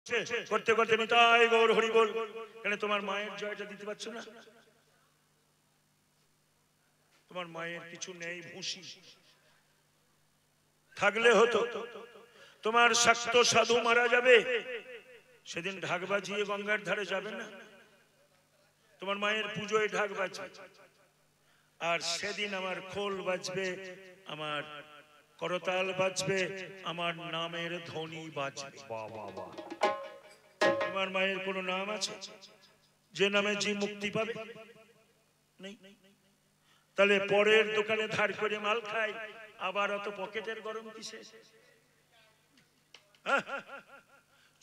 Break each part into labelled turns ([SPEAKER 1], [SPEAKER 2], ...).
[SPEAKER 1] করছে, করতে করতে নিতাই গৌর হরি বল। কেন তোমার মায়ের জয়টা দিতে পারছো না? তোমার মায়ের কিছু নেই, ভুসি থাকলে হতো। তোমার শাক্ত সাধু মারা যাবে, সেদিন ঢাক বাজিয়ে গঙ্গার ধারে যাবে না? তোমার মায়ের পুজোয় ঢাক বাজবে, আর সেদিন আমার খোল বাজবে, আমার করতাল বাজবে, আমার নামের ধ্বনি বাজবে। তোমার মায়ের কোনো নাম আছে যে নামে যে মুক্তি পাবে? নেই। তাহলে পরের দোকানে ধার করে মাল খাই, আবার অত পকেটের গরম কিসে?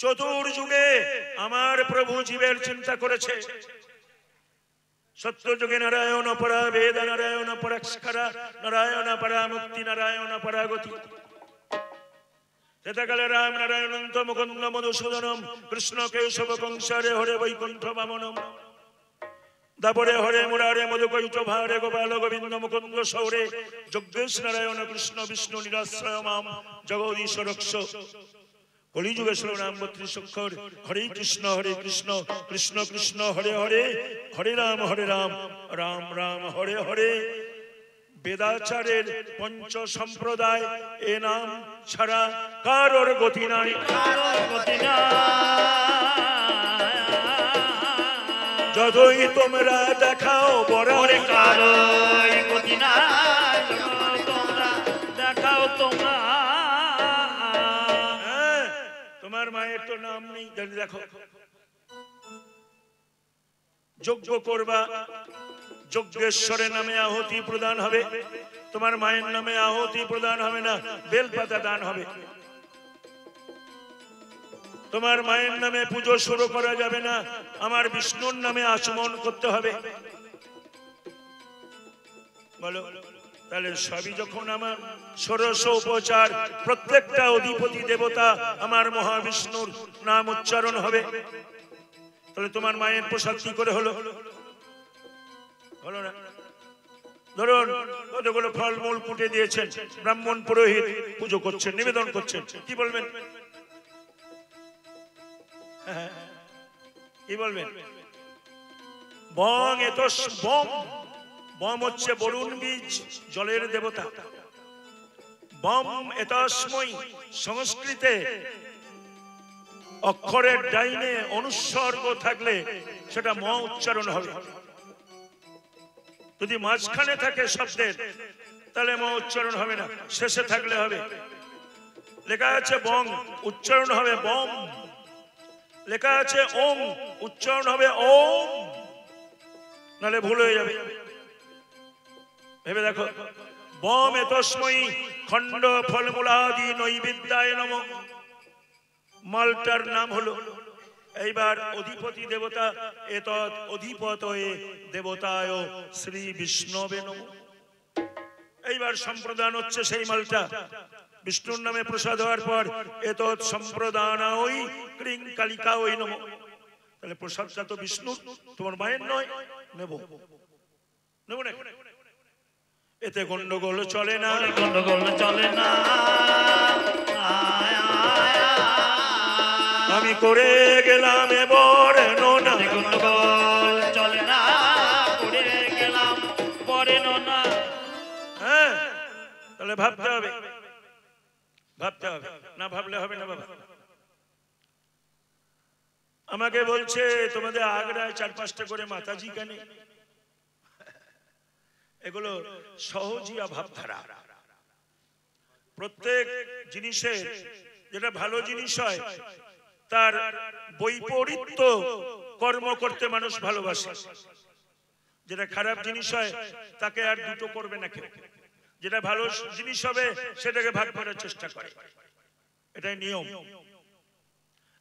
[SPEAKER 1] চতুর্যুগে আমার প্রভু জীবের চিন্তা করেছে। সত্য যুগে নারায়ণ পরা, বেদ নারায়ণ পরাক্ষরা, নারায়ণ পরা মুক্তি, নারায়ণ পরাগতি। তেতাকালে রাম নারায়ণ মুকুন্দ মধুসূদনম, কৃষ্ণ কেশব কংসারে হরে বৈকুণ্ঠ বামনম, দাপরে হরে মুরারে মধুকৈট ভারে গোপাল গোবিন্দ মুকুন্দ সৌরে, যজ্ঞেশ নারায়ণ কৃষ্ণ বিষ্ণু নিরাশ্রয় মাম জগদীশ রক্ষ। কলিযুগে শ্রীরাম 32 অক্ষর, হরে কৃষ্ণ কৃষ্ণ কৃষ্ণ হরে হরে, হরে রাম রাম রাম হরে হরে। বেদাচারের পঞ্চ সম্প্রদায়, এ নাম ছাড়া কারোর গতি নাই। যতই তোমরা দেখাও বড়, কারোর গতি নাই। তোমরা দেখাও তোমরা, তোমার মায়ের তো নাম নেই। দেখো, যজ্ঞ করবা, যজ্ঞেশ্বরের নামে আহুতি প্রদান হবে, তোমার মায়ের নামে আহুতি প্রদান হবে না, বেলপাতা দান হবে। তোমার মায়ের নামে পুজো শুরু করা যাবে না, আমার বিষ্ণুর নামে আচমন করতে হবে। বলো, তাহলে সবই যখন আমার ষোড়শ উপচার, প্রত্যেকটা অধিপতি দেবতা আমার মহাবিষ্ণুর নাম উচ্চারণ হবে, তাহলে তোমার মায়ের প্রসাদ কি করে হলো? হলো না। ধরুন কতগুলো ফলমূল কুটে দিয়েছেন, ব্রাহ্মণ পুরোহিত পুজো করছেন, নিবেদন করছেন, কি বলবেন? কি বলবেন? বং এতস বম। বম হচ্ছে বরুণ বীজ, জলের দেবতা। বম এতস্মৈ, সংস্কৃতে অক্ষরের ডাইনে অনুস্বর্গ থাকলে সেটা ম উচ্চারণ হবে, যদি মাঝখানে থাকে শব্দের তাহলে ম উচ্চারণ হবে না, শেষে থাকলে হবে। লেখা আছে বং, উচ্চারণ হবে বম। লেখা আছে ওম, উচ্চারণ হবে ওম, নাহলে ভুল হয়ে যাবে। ভেবে দেখো, বম এতস্মৈ খণ্ড ফলমূলাদি নৈবেদ্যায় নমঃ, মালটার নাম হলো। এইবার অধিপতি দেবতা, এতৎ অধিপতয়ে দেবতায় শ্রী বিষ্ণবে নমঃ। এইবার সম্প্রদান হচ্ছে সেই মালটা, বিষ্ণুর নামে প্রসাদ হওয়ার পর এতৎ সম্প্রদানায় ক্রিং কালিকায় নমঃ। তাহলে প্রসাদটা তো বিষ্ণু, তোমার মায়ের নয়, নেব না। এতে গন্ডগোল চলে না, গন্ডগোল চলে না। আমি করে গেলাম এবার নোনা, গন্ডগোল চলে না, করে গেলাম পরে নোনা। হ্যাঁ, তাহলে ভাবতে হবে, ভাবতে হবে, না ভাবলে হবে না বাবা। আমাকে বলছে তোমাদের আগ্রায় 4-5টা করে মাতাজি কেন? এগুলো সহজিয়া ভাবধারা। প্রত্যেক জিনিসের যেটা ভালো জিনিস হয় তার বৈপরীত্য কর্ম করতে মানুষ ভালোবাসে। যেটা খারাপ জিনিস হয় তাকে আর দুটো করবে না কেউ। যেটা ভালো জিনিস হবে সেটাকে ভাগ করার চেষ্টা করে, এটাই নিয়ম।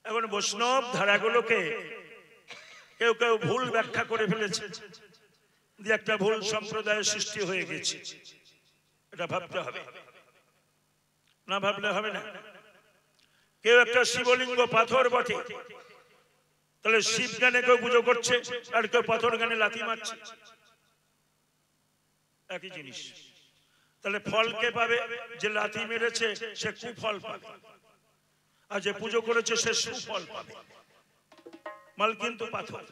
[SPEAKER 1] এখন বৈষ্ণব ধারাগুলোকে কেউ কেউ ভুল ব্যাখ্যা করে ফেলেছে, দিয়ে একটা ভুল সম্প্রদায়ের সৃষ্টি হয়ে গেছে। এটা ভাবতে হবে, না ভাবলে হবে না। কেউ একটা শিবলিঙ্গ পাথর বটে, তাহলে শিব গানে কেউ পুজো করছে আর কেউ পাথর গানে লাথি মারছে, একই জিনিস। তাহলে ফল কে পাবে? যে লাথি মেরেছে সে কুফল পাবে, আর যে পুজো করেছে সে সুফল পাবে। মাল কিন্তু পাথর,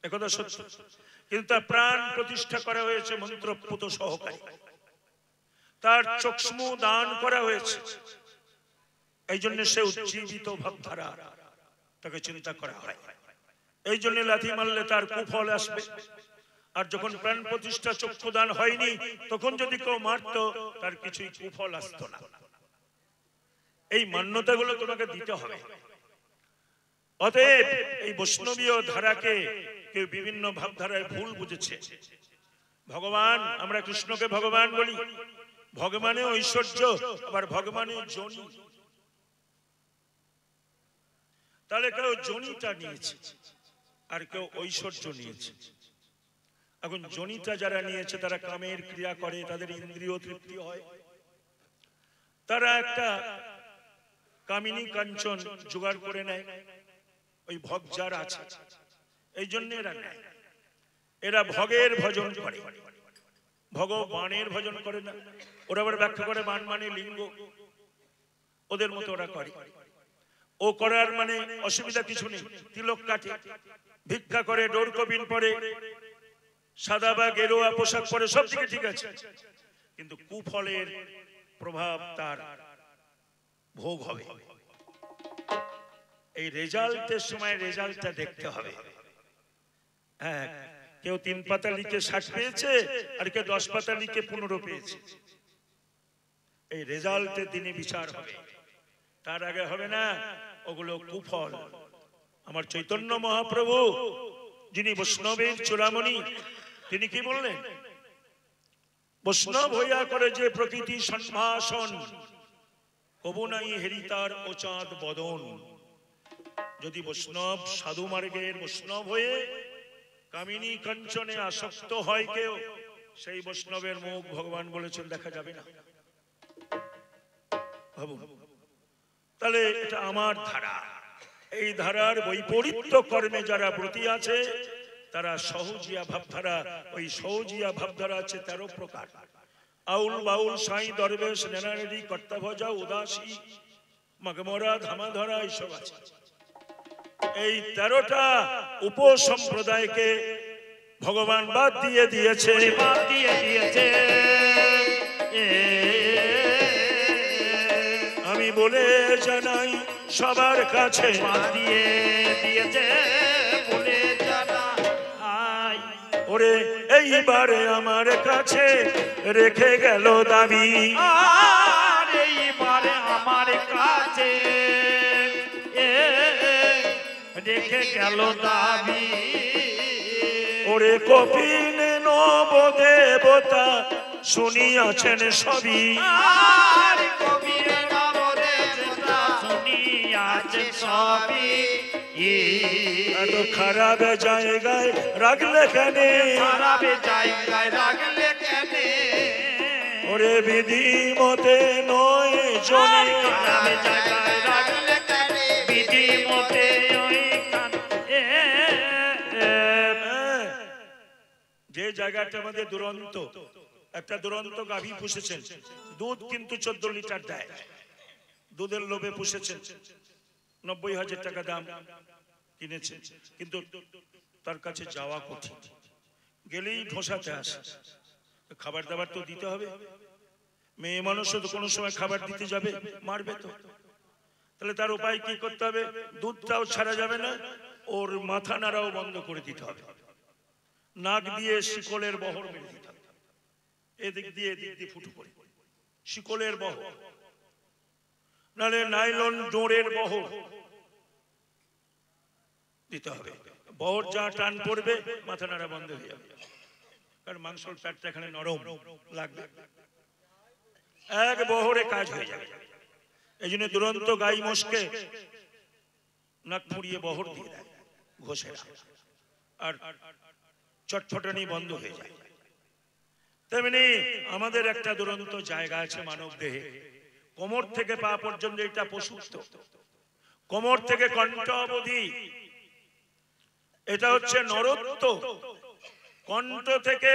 [SPEAKER 1] একথা সত্য, কিন্তু তার প্রাণ প্রতিষ্ঠা করা হয়েছে মন্ত্রপুত সহকারী, তার চক্ষু দান করা হয়েছে, এই জন্য সে উজ্জীবিত ভাবধারা, তাকে চিন্তা করা হয়। এই জন্য লাথি মারলে তার কুফল আসবে। আর যখন প্রাণ প্রতিষ্ঠা চক্ষু দান হয়নি, তখন যদি কেউ মারত তার কিছুই কুফল আসতো না। এই মান্যতাগুলো তোমাকে দিতে হবে। অতএব এই বৈষ্ণবীয় ধারাকে কেউ বিভিন্ন ভাবধারায় ভুল বুঝেছে। ভগবান, আমরা কৃষ্ণকে ভগবান বলি, ভগবানে ঐশ্বর্য, আবার ভগবানে জনি। তাহলে কেউ জনিটা নিয়েছে আর কেউ ঐশ্বর্য নিয়েছে। এখন জনিটা যারা নিয়েছে তারা কামের ক্রিয়া করে, তাদের ইন্দ্রিয় তৃপ্তি হয়, তারা একটা কামিনী কাঞ্চন জোগাড় করে নেয়, ওই ভগ যার আছে, এই জন্য এরা নেয়। এরা ভগের ভজন করে, ভগবানের ভজন করে না। ওরা আবার ব্যাখ্যা করে বান মানে লিঙ্গ, ওদের মতো ওরা করে। ও করার মানে অসুবিধা কিছু নেই, তিলক কাটে, ভিক্ষা করে, ডোর কবিন পরে, সাদা বা গেরুয়া পোশাক পরে, সব দিকে ঠিক আছে, কিন্তু কুফলের প্রভাব তার ভোগ হবে। এই রেজাল্টের সময় রেজাল্টটা দেখতে হবে। হ্যাঁ, কেউ 3 পাতা লিখে 60 পেয়েছে, আর কেউ 10 পাতা লিখে 15 পেয়েছে। এই রেজাল্টের দিনে বিচার হবে, তার আগে হবে না। ওগুলো কুফল। আমার চৈতন্য মহাপ্রভু, যিনি বৈষ্ণবের চূড়ামণি, তিনি কি বললেন? বৈষ্ণব হইয়া করে যে প্রকৃতি সম্ভাষণ, কবু নাই হেরিতার ও চাঁদ বদন। যদি বৈষ্ণব সাধু মার্গের বৈষ্ণব হয়ে কামিনী কাঞ্চনে আসক্ত হয় কেউ, সেই বৈষ্ণবের মুখ ভগবান বলেছেন দেখা যাবে না। ভাবুন, তাহলে এটা আমার ধারা। এই ধারার বৈপরীত্য কর্মে যারা ব্রতী আছে তারা সহজিয়া ভাবধারা। ওই সহজিয়া ভাবধারা আছে 13 প্রকার। আউল বাউল সাই দরবেশ নেনারেডি কর্তা ভজা উদাসী মগমরা ধামাধরা এইসব আছে। এই 13টা উপসম্প্রদায়কে ভগবান বাদ দিয়ে দিয়েছে, বাদ দিয়ে দিয়েছে। আমি বলে জানাই সবার কাছে, বাদ দিয়ে দিয়েছে বলে জানাই। ওরে এইবারে আমার কাছে রেখে গেল দাবি, আর এইবারে আমার কাছে রেখে গেল দাবি। ওরে কপিল নব দেবতা শুনিয়াছেন সবই, আর কপিল নব দেবতা শুনিয়াছেন সবই। এত খারাপ জায়গায় রাখলে কেন, খারাপ জায়গায় রাখলে কেন? ওরে বিধি মতে নয় জনি, খারাপ জায়গায় রাখলে কেন? বিধি মতে যে জায়গাটা আমাদের দুরন্ত, একটা দুরন্ত গাভী পুষেছেন, দুধ কিন্তু 14 লিটার দেয়, দুধের লোভে পুষেছেন, 90,000 টাকা দাম কিনেছে, কিন্তু তার কাছে যাওয়া কঠিন, গেলেই ঢোসাতে আসে। খাবার দাবার তো দিতে হবে, মেয়ে মানুষও তো কোনো সময় খাবার দিতে যাবে, মারবে তো। তাহলে তার উপায় কি করতে হবে? দুধটাও ছাড়া যাবে না, ওর মাথা নাড়াও বন্ধ করে দিতে হবে, নাক দিয়ে শিকলের বহর মেরে দিতে হবে, এদিক দিয়ে ফুটো করে শিকলের বহর, নাহলে নাইলন ডোরের বহর দিতে হবে। বহর যা টান পড়বে মাথা নাড়া বন্ধ হয়ে যাবে, কারণ মাংসর প্যাটটা এখানে নরম লাগবে, এক বহরে কাজ হয়ে যাবে। এই জন্য দুরন্ত গাই মোষকে নাক ফুড়িয়ে বহর দিয়ে দেয় ঘষেরা, আর চটফটানি বন্ধ হয়ে যায়। তেমনি আমাদের একটা দুরন্ত জায়গা আছে মানব দেহে, কোমর থেকে পা পর্যন্ত এটা পশুত্ব, কোমর থেকে কণ্ঠ অবধি এটা হচ্ছে নরত্ব, কণ্ঠ থেকে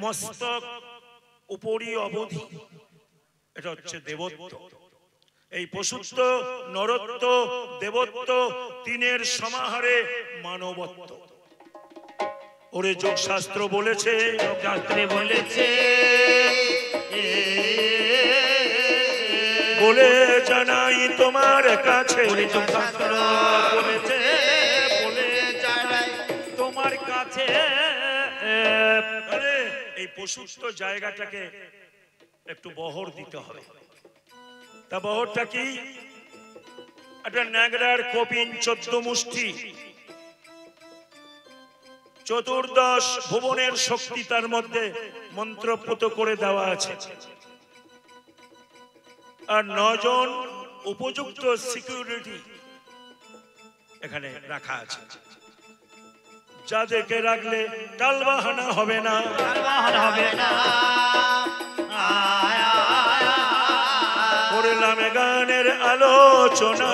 [SPEAKER 1] মস্তক উপরি অবধি এটা হচ্ছে দেবত্ব। এই পশুত্ব, নরত্ব, দেবত্ব তিনের সমাহারে মানবত্ব। ওরে যোগ শাস্ত্র বলেছে,
[SPEAKER 2] শাস্ত্রে বলেছে,
[SPEAKER 1] বলে জানাই তোমার কাছে।
[SPEAKER 2] যোগ শাস্ত্র বলেছে, বলে জানাই তোমার কাছে।
[SPEAKER 1] এই পশুত্ব জায়গাটাকে একটু বহর দিতে হবে। তা বহরটা কি? একটা ন্যাগরার কপিন 14 মুষ্টি, চতুর্দশ ভুবনের শক্তি তার মধ্যে মন্ত্রপুত করে দেওয়া আছে, আর 9 জন উপযুক্ত সিকিউরিটি এখানে রাখা আছে, যাদেরকে রাখলে টালবাহানা হবে না,
[SPEAKER 2] হবে না।
[SPEAKER 1] করলাম গানের আলোচনা।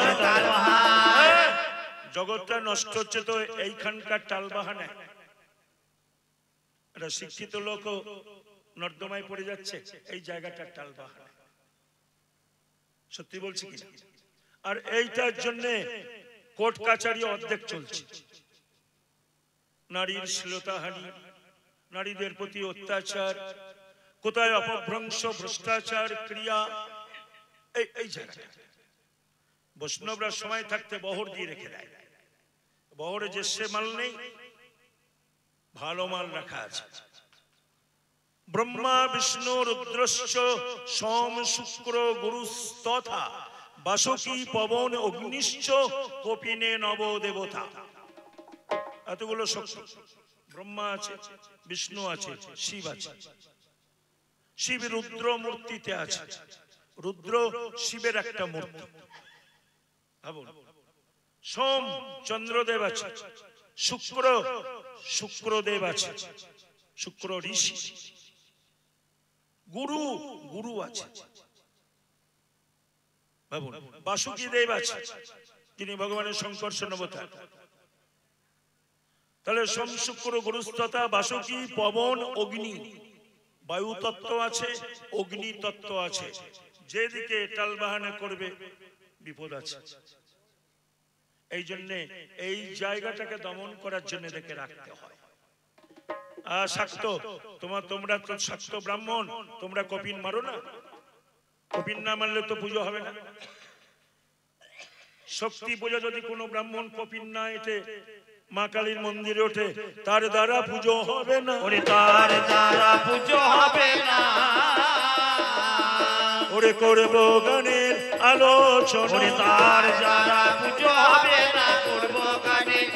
[SPEAKER 1] জগৎটা নষ্ট হচ্ছে তো এইখানকার টালবাহানা। একটা শিক্ষিত লোক নর্দমায় পড়ে যাচ্ছে এই জায়গাটার টালবাহানা। সত্যি বলছি কি? আর এইটার জন্য কোর্ট কাচারি অর্ধেক চলছে। নারীর শ্লীলতাহানি, নারীদের প্রতি অত্যাচার, কোথায় অপভ্রংশ, ভ্রষ্টাচার ক্রিয়া, এই জায়গাটা বৈষ্ণবরা সময় থাকতে বহর দিয়ে রেখে দেয়। বহরে যে সে মাল নেই, ভালো মাল রাখা আছে। ব্রহ্মা বিষ্ণু রুদ্রশ্চ সোম শুক্র গুরুস্তথা বাসুকি পবন অগ্নিশ্চ কপিনে নব দেবতা। এতগুলো শক্তি। ব্রহ্মা আছে, বিষ্ণু আছে, শিব আছে। শিব রুদ্র মূর্তিতে আছে। রুদ্র শিবের একটা মূর্তি। সোম চন্দ্রদেব আছে, শুক্র শুক্রদেব আছে, শুক্র ঋষি। গুরু গুরু আছে, ভাবুন। বাসুকি দেব আছে, তিনি ভগবানের সংকর্ষণ অবতার। তাহলে সোম শুক্র গুরুস্ততা বাসুকি পবন অগ্নি, বায়ু তত্ত্ব আছে, অগ্নি তত্ত্ব আছে। যেদিকে টালবাহানা করবে বিপদ আছে। এই জন্য এই জায়গাটাকে দমন করার জন্য দেখে রাখতে হয়। আর শাক্ত, তোমরা তো শাক্ত ব্রাহ্মণ, তোমরা কপিন মারো না। কপিন না মারলে তো পুজো হবে না। শক্তি পুজো যদি কোনো ব্রাহ্মণ কপিন না এটে মা কালীর মন্দিরে ওঠে, তার দ্বারা পুজো হবে না।
[SPEAKER 2] ওরে তার দ্বারা পুজো হবে না।
[SPEAKER 1] ওরে করব গানের আলোচনা।
[SPEAKER 2] ওরে তার দ্বারা পুজো হবে না, করব গানের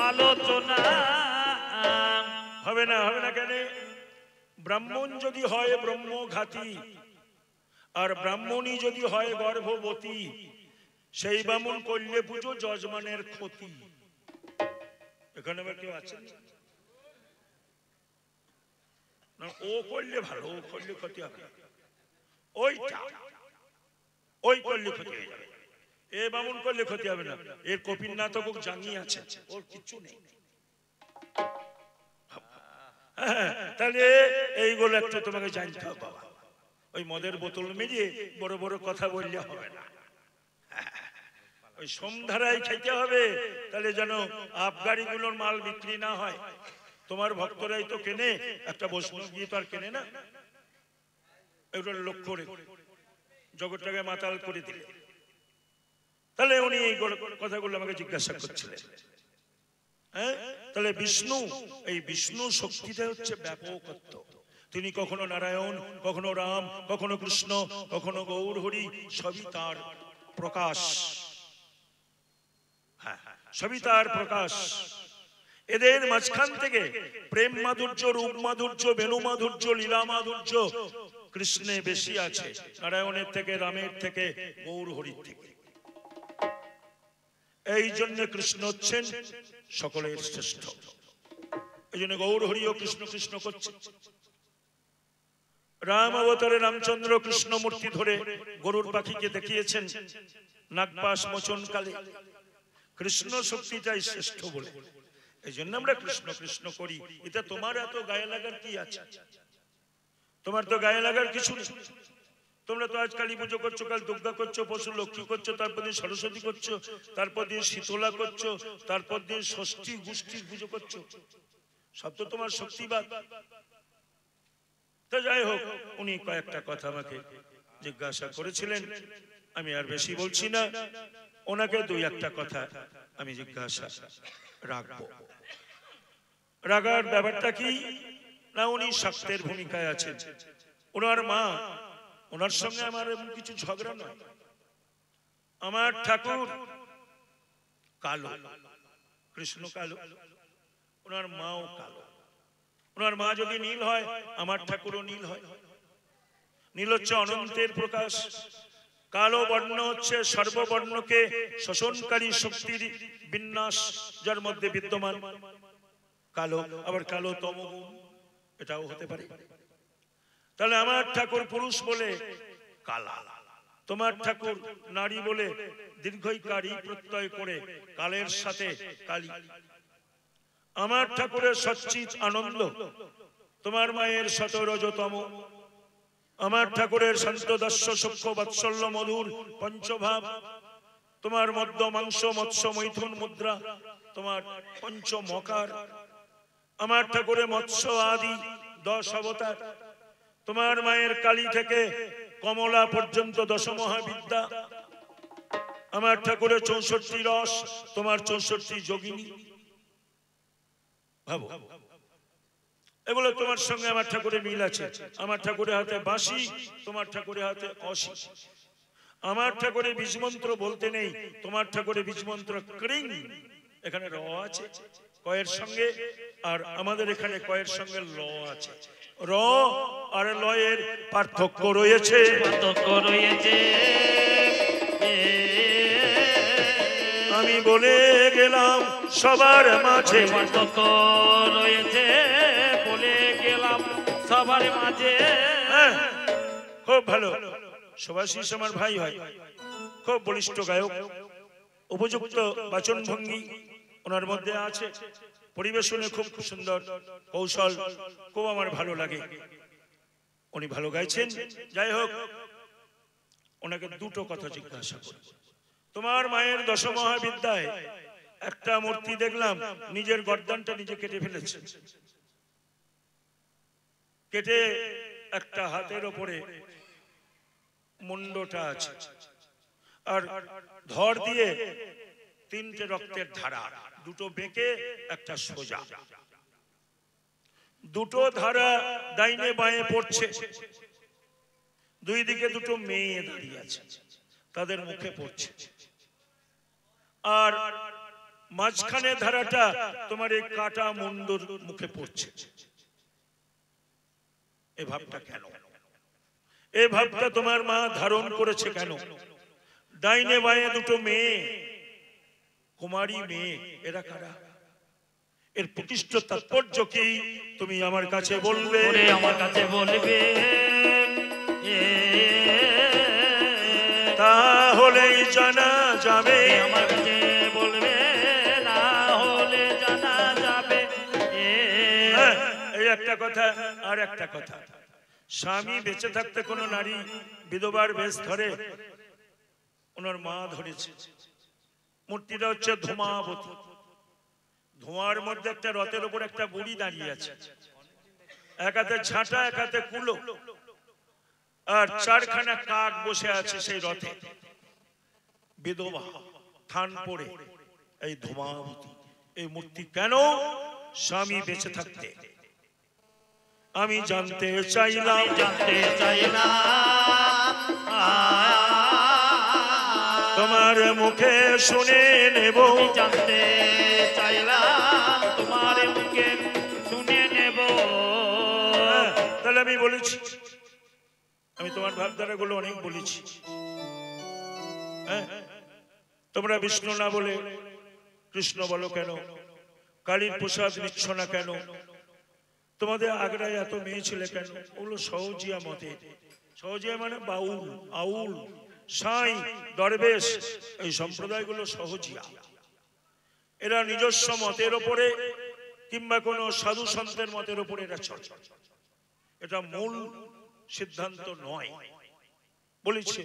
[SPEAKER 2] আলোচনা।
[SPEAKER 1] হবে না, হবে না কেন? ব্রাহ্মণ যদি হয় ব্রহ্মঘাতী, আর ব্রাহ্মণী যদি হয় গর্ভবতী, সেই ব্রাহ্মণ করলে পুজো যজমানের ক্ষতি। এখানে আবার কেউ আছেন না? ও করলে ভালো, ও করলে ক্ষতি হবে না। ওই করলে ক্ষতি হয়ে যাবে। এ ব্রাহ্মণ করলে ক্ষতি হবে না। এর কপিন না তো জানিয়ে আছে, ওর কিচ্ছু নেই। তাহলে এইগুলো একটু তোমাকে জানতে হবে বাবা। ওই মদের বোতল মিলিয়ে বড় বড় কথা বললে হবে না। ওই সোমধারায় খাইতে হবে, তাহলে যেন আবগারিগুলোর মাল বিক্রি না হয়। তোমার ভক্তরাই তো কেনে, একটা বৈষ্ণব গিয়ে তো আর কেনে না। এগুলোর লক্ষ্য করে জগৎটাকে মাতাল করে দিলে। তাহলে উনি এই কথাগুলো আমাকে জিজ্ঞাসা করছিলেন। হ্যাঁ, তাহলে বিষ্ণু, এই বিষ্ণু শক্তিটা হচ্ছে ব্যাপকত্ব। তিনি কখনো নারায়ণ, কখনো রাম, কখনো কৃষ্ণ, কখনো গৌর হরি, সবই তার প্রকাশ। হ্যাঁ, সবই তার প্রকাশ। এদের মাঝখান থেকে প্রেম মাধুর্য, রূপ মাধুর্য, বেণু মাধুর্য, লীলা মাধুর্য কৃষ্ণে বেশি আছে, নারায়ণের থেকে, রামের থেকে, গৌর হরির থেকে। এই জন্য কৃষ্ণ হচ্ছেন সকলের শ্রেষ্ঠ। এই জন্য গৌর হরি ও কৃষ্ণ কৃষ্ণ করছে। রাম অবতারে রামচন্দ্র কৃষ্ণ মূর্তি ধরে গরুর পাখিকে দেখিয়েছেন নাগপাশ মোচন কালে। কৃষ্ণ শক্তিটাই শ্রেষ্ঠ বলে এই জন্য আমরা কৃষ্ণ কৃষ্ণ করি। এটা তোমার এত গায়ে লাগার কি আছে? তোমার তো গায়ে লাগার কিছু নেই। তোমরা তো আজ কালী পুজো করছো, কাল দুর্গা করছো, পশু লক্ষ্মী করছো, তারপর দিন সরস্বতী করছো, তারপর দিন শীতলা করছো, তারপর দিন ষষ্ঠী গোষ্ঠীর পুজো করছো। সব তো তোমার শক্তিবাদ। তো যাই হোক, উনি কয়েকটা কথা আমাকে জিজ্ঞাসা করেছিলেন, আমি আর বেশি বলছি না। ওনাকে দুই একটা কথা আমি জিজ্ঞাসা রাখবো। রাগার ব্যাপারটা কি না, উনি শাক্তের ভূমিকায় আছেন। ওনার মা, ওনার সঙ্গে আমার এমন কিছু ঝগড়া নয়। আমার ঠাকুর কালো, কৃষ্ণ কালো, ওনার মাও কালো। ওনার মা যদি নীল হয়, আমার ঠাকুরও নীল হয়। নীল হচ্ছে অনন্তের প্রকাশ, কালো বর্ণ হচ্ছে সর্ববর্ণকে শোষণকারী শক্তির বিন্যাস যার মধ্যে বিদ্যমান। কালো, আবার কালো তমগুণ, এটাও হতে পারে। তাহলে আমার ঠাকুর পুরুষ বলে কালা, তোমার ঠাকুর নারী বলে দীর্ঘইকারী প্রত্যয় করে কালের সাথে কালী। আমার ঠাকুরের সচ্চিত আনন্দ, তোমার মায়ের শতরজতম। আমার ঠাকুরের শান্তদাস্য সূক্ষ্ম বাৎসল্য মধুর পঞ্চভাব, তোমার মধ্য মাংস মৎস্য মৈথুন মুদ্রা, তোমার পঞ্চমকার। আমার ঠাকুরের মৎস্য আদি 10 অবতার। তোমার মায়ের কালী থেকে কমলা পর্যন্ত 10 মহাবিদ্যা। আমার ঠাকুরের 64 রস, তোমার 64 যোগিনী। ভাবো, এগুলো তোমার সঙ্গে আমার ঠাকুরের মিল আছে। আমার ঠাকুরের হাতে বাঁশি, তোমার ঠাকুরের হাতে অসি। আমার ঠাকুরের বীজমন্ত্র বলতে নেই, তোমার ঠাকুরের বীজমন্ত্র ক্রিং। এখানে র আছে কয়ের সঙ্গে, আর আমাদের এখানে কয়ের সঙ্গে ল আছে। র আর লয়ের পার্থক্য রয়েছে,
[SPEAKER 2] পার্থক্য রয়েছে।
[SPEAKER 1] আমি বলে গেলাম সবার মাঝে
[SPEAKER 2] পার্থক্য রয়েছে, বলে গেলাম সবার মাঝে।
[SPEAKER 1] হ্যাঁ, খুব ভালো। সুভাষিস আমার ভাই হয়, খুব বলিষ্ঠ গায়ক, উপযুক্ত বাচন ভঙ্গি ওনার মধ্যে আছে, পরিবেশনে খুব সুন্দর কৌশল, খুব আমার ভালো লাগে। উনি ভালো গাইছেন। যাই হোক, ওনাকে দুটো কথা জিজ্ঞাসা করি। তোমার মায়ের 10 মহাবিদ্যায় একটা মূর্তি দেখলাম, নিজের গর্দানটা নিজে কেটে ফেলেছে। কেটে একটা হাতের ওপরে মুন্ডটা আছে, আর ধর দিয়ে 3টে রক্তের ধারা, দুটো বেঁকে একটা সোজা। দুটো ধারা ডাইনে বাঁয়ে পড়ছে, দুই দিকে দুটো মেয়ে দাঁড়িয়ে আছে, তাদের মুখে পড়ছে। আর মাঝখানে ধারাটা তোমার এই কাটা মুন্ডুর মুখে পড়ছে। এই ভাবটা কেন? এই ভাবটা তোমার মা ধারণ করেছে কেন? ডাইনে বাঁয়ে দুটো মেয়ে, কুমারী মেয়ে, এরা কারা? এর প্রতিষ্ঠ তাৎপর্য কি তুমি আমার কাছে বলবে?
[SPEAKER 2] আমার কাছে বলবে,
[SPEAKER 1] তাহলেই জানা যাবে।
[SPEAKER 2] আমার কাছে বলবে, না হলে জানা যাবে।
[SPEAKER 1] এই একটা কথা। আর একটা কথা, স্বামী বেঁচে থাকতে কোন নারী বিধবার বেশ ধরে? ওনার মা ধরেছে। মূর্তিটা হচ্ছে ধূমাবতী। ধোঁয়ার মধ্যে একটা রথের উপর একটা বুড়ি দাঁড়িয়ে আছে, এক হাতে ঝাঁটা, এক হাতে কুলো, আর 4খানা কাক বসে আছে সেই রথে। বিধবা, থান পড়ে। এই ধূমাবতী, এই মূর্তি কেন? স্বামী বেঁচে থাকতে। আমি জানতে চাইলাম,
[SPEAKER 2] জানতে চাইলাম,
[SPEAKER 1] তোমার মুখে শুনে নেব।
[SPEAKER 2] জানতে চাইলাম, তোমার মুখে শুনে নেব।
[SPEAKER 1] তাহলে আমি বলেছি, আমি তোমার ভাবধারা গুলো অনেক বলেছি। হ্যাঁ, তোমরা বিষ্ণু না বলে কৃষ্ণ বলো কেন? কালীর প্রসাদ নিচ্ছ না কেন? তোমাদের আগ্রায় এত মেয়ে ছেলে কেন? ওগুলো সহজিয়া মতে। সহজিয়া মানে বাউল, আউল, সাই, দরবেশ, এই সম্প্রদায়গুলো সহজিয়া। এরা নিজস্ব মতের ওপরে কিংবা কোন সাধু সন্তের মতের ওপরে এরা চলে। এটা মূল সিদ্ধান্ত নয়। বলেছে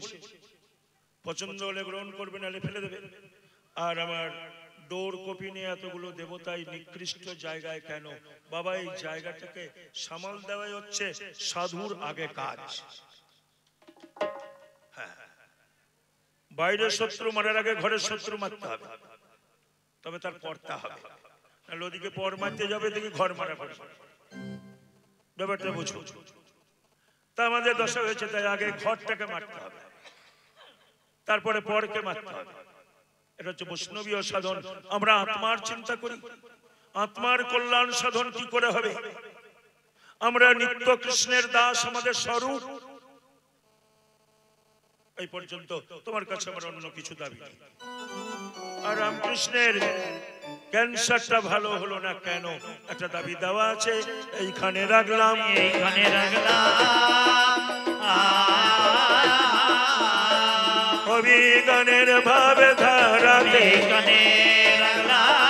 [SPEAKER 1] পছন্দ হলে গ্রহণ করবে, নাহলে ফেলে দেবে। আর আমার ডোর কপি নিয়ে এতগুলো দেবতাই নিকৃষ্ট জায়গায় কেন? বাবা, এই জায়গাটাকে সামাল দেওয়াই হচ্ছে সাধুর আগে কাজ। হ্যাঁ, বাইরের শত্রু মারার আগে ঘরের শত্রু মারতে হবে, তবে তার পড়তে হবে। নাহলে ওদিকে পর মারতে যাবে, দেখি ঘর মারা পড়ে। ব্যাপারটা বুঝো। তা আমাদের দশা হয়েছে, তাই আগে ঘরটাকে মারতে হবে, তারপরে পরকে মারতে হবে। এটা হচ্ছে বৈষ্ণবীয় সাধন। আমরা আত্মার চিন্তা করি, আত্মার কল্যাণ সাধন কি করে হবে? আমরা নিত্য কৃষ্ণের দাস, আমাদের স্বরূপ। এই পর্যন্ত তোমার কাছে আমার অন্য কিছু দাবি নেই। আর রামকৃষ্ণের ক্যান্সারটা ভালো হলো না কেন, একটা দাবি দেওয়া আছে, এইখানে রাখলাম,
[SPEAKER 2] এইখানে রাখলাম।
[SPEAKER 1] অভিজ্ঞানের ভাবে ধারাতে
[SPEAKER 2] এইখানে রাখলাম।